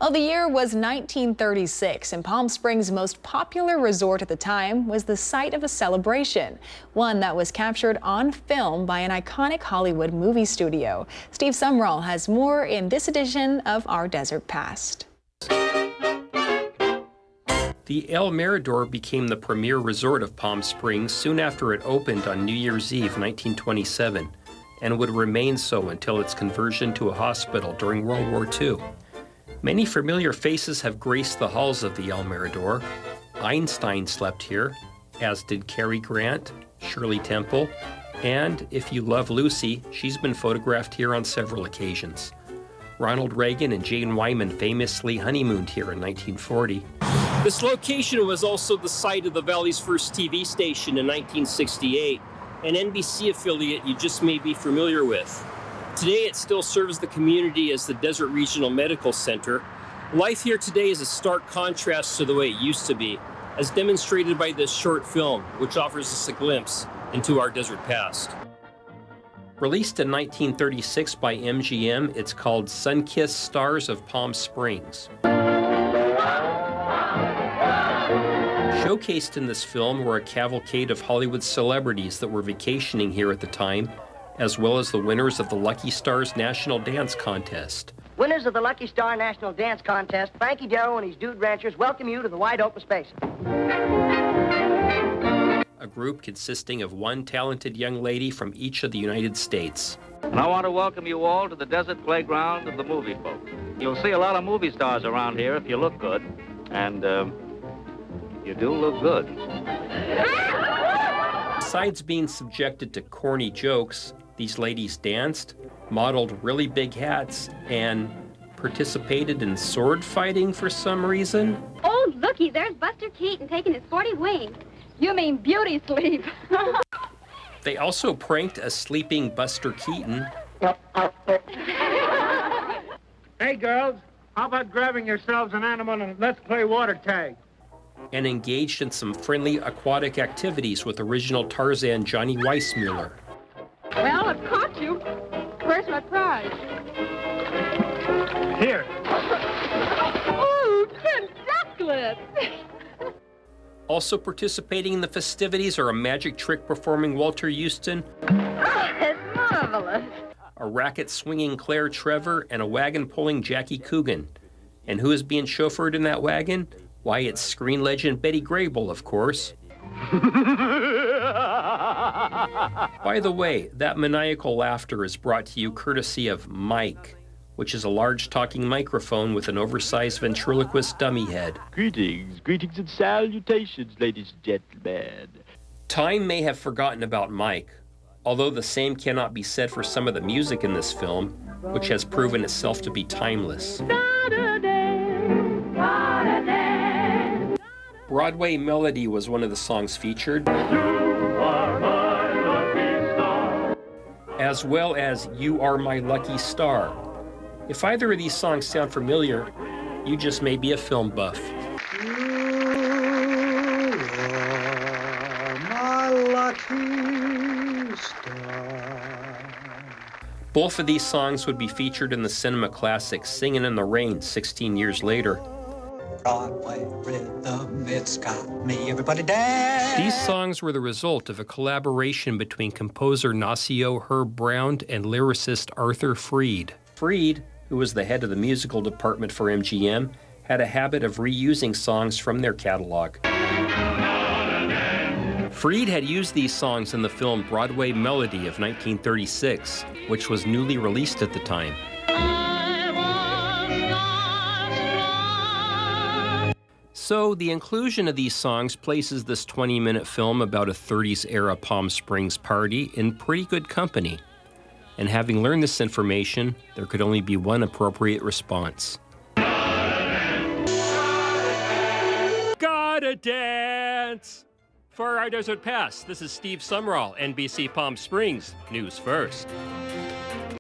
Well, the year was 1936, and Palm Springs' most popular resort at the time was the site of a celebration, one that was captured on film by an iconic Hollywood movie studio. Steve Sumrall has more in this edition of Our Desert Past. The El Mirador became the premier resort of Palm Springs soon after it opened on New Year's Eve 1927, and would remain so until its conversion to a hospital during World War II. Many familiar faces have graced the halls of the El Mirador. Einstein slept here, as did Cary Grant, Shirley Temple, and if you love Lucy, she's been photographed here on several occasions. Ronald Reagan and Jane Wyman famously honeymooned here in 1940. This location was also the site of the Valley's first TV station in 1968, an NBC affiliate you just may be familiar with. Today, it still serves the community as the Desert Regional Medical Center. Life here today is a stark contrast to the way it used to be, as demonstrated by this short film, which offers us a glimpse into our desert past. Released in 1936 by MGM, it's called Sunkist Stars of Palm Springs. Showcased in this film were a cavalcade of Hollywood celebrities that were vacationing here at the time, as well as the winners of the Lucky Stars National Dance Contest. Winners of the Lucky Star National Dance Contest, Frankie Darrow and his Dude Ranchers welcome you to the wide open space. A group consisting of one talented young lady from each of the United States. And I want to welcome you all to the desert playground of the movie folk. You'll see a lot of movie stars around here if you look good, and you do look good. Besides being subjected to corny jokes, these ladies danced, modeled really big hats, and participated in sword fighting for some reason. Oh, looky, there's Buster Keaton taking his 40 wing. You mean beauty sleep. They also pranked a sleeping Buster Keaton. Hey, girls, how about grabbing yourselves an animal and let's play water tag? And engaged in some friendly aquatic activities with original Tarzan Johnny Weissmuller. Well, I've caught you. Where's my prize? Here. Ooh, 10 chocolates. Also participating in the festivities are a magic trick performing Walter Houston, It's marvelous. a racket swinging Claire Trevor, and a wagon pulling Jackie Coogan. And who is being chauffeured in that wagon? Why, it's screen legend Betty Grable, of course. By the way, that maniacal laughter is brought to you courtesy of Mike, which is a large talking microphone with an oversized ventriloquist dummy head. Greetings and salutations, ladies and gentlemen. Time may have forgotten about Mike, although the same cannot be said for some of the music in this film, which has proven itself to be timeless. Broadway Melody was one of the songs featured, as well as You Are My Lucky Star. If either of these songs sound familiar, you just may be a film buff. You are my lucky star. Both of these songs would be featured in the cinema classic Singin' in the Rain 16 years later. Broadway rhythm, it's got me, everybody dance. These songs were the result of a collaboration between composer Nacio Herb Brown and lyricist Arthur Freed. Freed, who was the head of the musical department for MGM, had a habit of reusing songs from their catalog. Freed had used these songs in the film Broadway Melody of 1936, which was newly released at the time. So the inclusion of these songs places this 20-minute film about a 30s-era Palm Springs party in pretty good company. And having learned this information, there could only be one appropriate response. Gotta dance! For Our Desert Past, this is Steve Sumrall, NBC Palm Springs, News First.